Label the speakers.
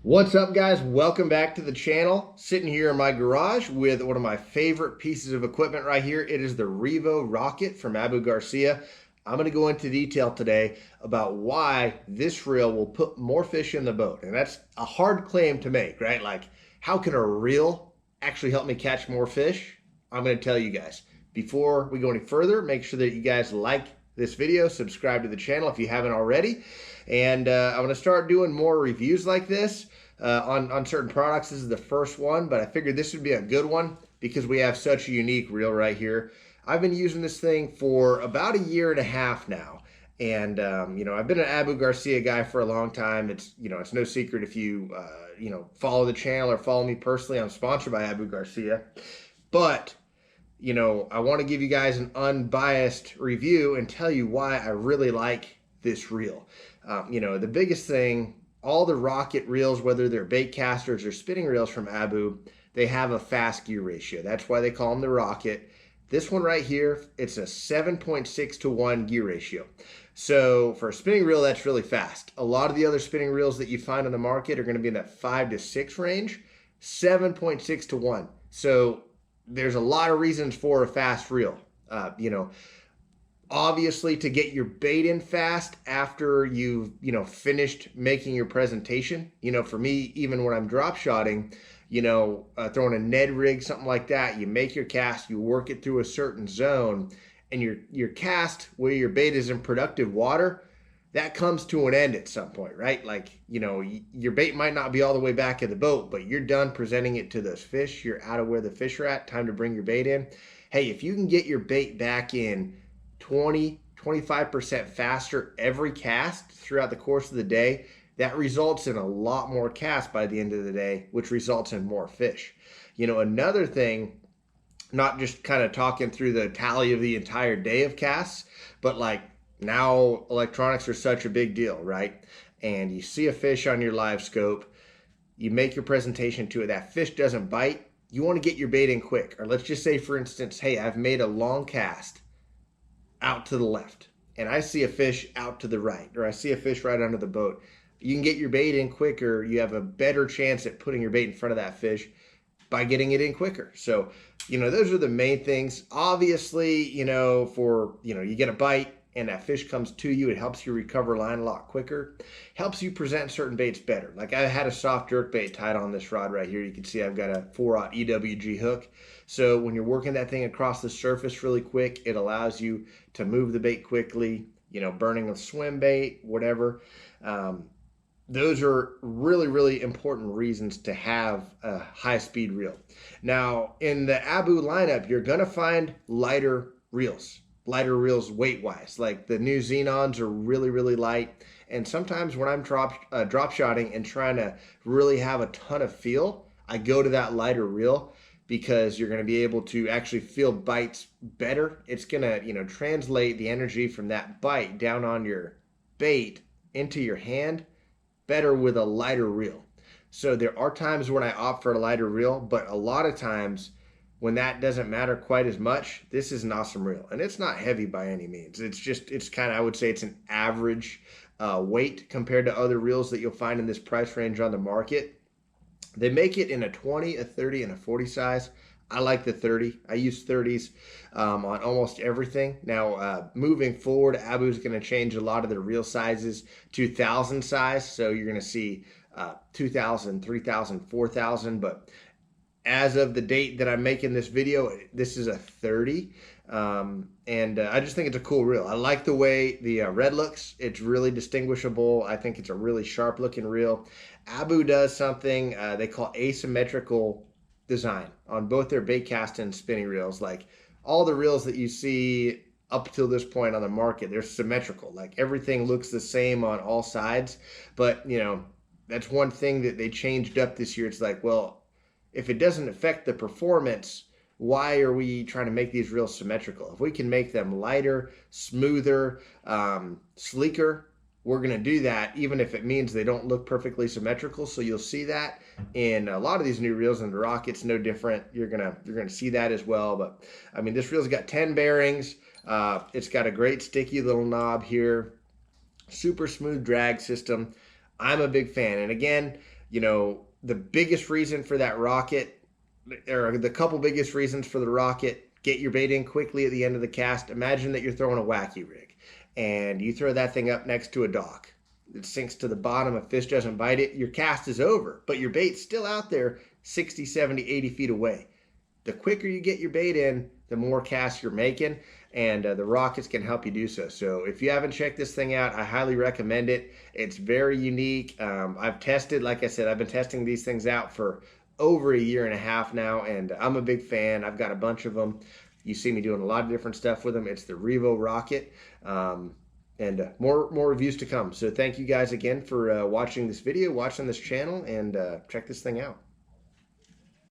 Speaker 1: What's up, guys? Welcome back to the channel. Sitting here in my garage with one of my favorite pieces of equipment right here. It is the Revo Rocket from Abu Garcia. I'm going to go into detail today about why this reel will put more fish in the boat. And that's a hard claim to make, right? Like, how can a reel actually help me catch more fish? I'm going to tell you guys. Before we go any further, make sure that you guys like this video, subscribe to the channel if you haven't already. And I'm going to start doing more reviews like this on certain products. This is the first one, but I figured this would be a good one because we have such a unique reel right here. I've been using this thing for about 1.5 years now. And, I've been an Abu Garcia guy for a long time. It's no secret if you, follow the channel or follow me personally. I'm sponsored by Abu Garcia. But, I want to give you guys an unbiased review and tell you why I really like this reel. The biggest thing, all the rocket reels, whether they're bait casters or spinning reels from Abu, they have a fast gear ratio. That's why they call them the Rocket. This one right here, it's a 7.6 to 1 gear ratio. So for a spinning reel, that's really fast. A lot of the other spinning reels that you find on the market are going to be in that 5 to 6 range, 7.6 to 1. So there's a lot of reasons for a fast reel. Obviously, to get your bait in fast after you've, finished making your presentation. For me, even when I'm drop shotting, throwing a Ned rig, something like that, you make your cast, you work it through a certain zone, and your cast where your bait is in productive water, that comes to an end at some point, right? Like, your bait might not be all the way back in the boat, but you're done presenting it to those fish. You're out of where the fish are at, time to bring your bait in. Hey, if you can get your bait back in 20-25% faster every cast throughout the course of the day, that results in a lot more casts by the end of the day, which results in more fish. Another thing, not just kind of talking through the tally of the entire day of casts, but like now electronics are such a big deal, right? And you see a fish on your live scope, you make your presentation to it, that fish doesn't bite, you want to get your bait in quick. Or let's just say, for instance, hey, I've made a long cast out to the left and I see a fish out to the right, or I see a fish right under the boat. You can get your bait in quicker. You have a better chance at putting your bait in front of that fish by getting it in quicker. So, those are the main things. Obviously, you get a bite and that fish comes to you, it helps you recover line a lot quicker, helps you present certain baits better. Like I had a soft jerk bait tied on this rod right here. You can see I've got a 4/0 EWG hook. So when you're working that thing across the surface really quick, it allows you to move the bait quickly, burning a swim bait, whatever. Those are really, really important reasons to have a high-speed reel. Now, in the Abu lineup, you're going to find lighter reels weight-wise. Like the new Xenons are really, really light. And sometimes when I'm drop shotting and trying to really have a ton of feel, I go to that lighter reel because you're going to be able to actually feel bites better. It's going to, translate the energy from that bite down on your bait into your hand better with a lighter reel. So there are times when I opt for a lighter reel, but a lot of times when that doesn't matter quite as much, this is an awesome reel. And it's not heavy by any means. It's kind of, I would say it's an average weight compared to other reels that you'll find in this price range on the market. They make it in a 20, a 30, and a 40 size. I like the 30. I use 30s on almost everything. Now, moving forward, Abu's going to change a lot of their reel sizes to 1,000 size. So you're going to see 2,000, 3,000, 4,000. But as of the date that I'm making this video, this is a 30. I just think it's a cool reel. I like the way the red looks. It's really distinguishable. I think it's a really sharp looking reel. Abu does something they call asymmetrical design on both their bait cast and spinning reels. Like all the reels that you see up till this point on the market, they're symmetrical. Like everything looks the same on all sides. But, that's one thing that they changed up this year. It's like, well, if it doesn't affect the performance, why are we trying to make these reels symmetrical? If we can make them lighter, smoother, sleeker, we're going to do that, even if it means they don't look perfectly symmetrical. So you'll see that in a lot of these new reels, and the Rocket's no different. You're gonna see that as well. But I mean, this reel's got 10 bearings. It's got a great sticky little knob here, super smooth drag system. I'm a big fan. And again, You know, the biggest reason for that rocket, or the couple biggest reasons for the rocket: get your bait in quickly at the end of the cast. Imagine that you're throwing a wacky rig and you throw that thing up next to a dock. It sinks to the bottom, a fish doesn't bite it, your cast is over, but your bait's still out there 60, 70, 80 feet away. The quicker you get your bait in, the more casts you're making, and the rockets can help you do so. So if you haven't checked this thing out, I highly recommend it. It's very unique. I've tested, like I said, I've been testing these things out for over a year and a half now, and I'm a big fan. I've got a bunch of them. You see me doing a lot of different stuff with them. It's the Revo Rocket, and more reviews to come. So thank you guys again for watching this video, watching this channel, and check this thing out.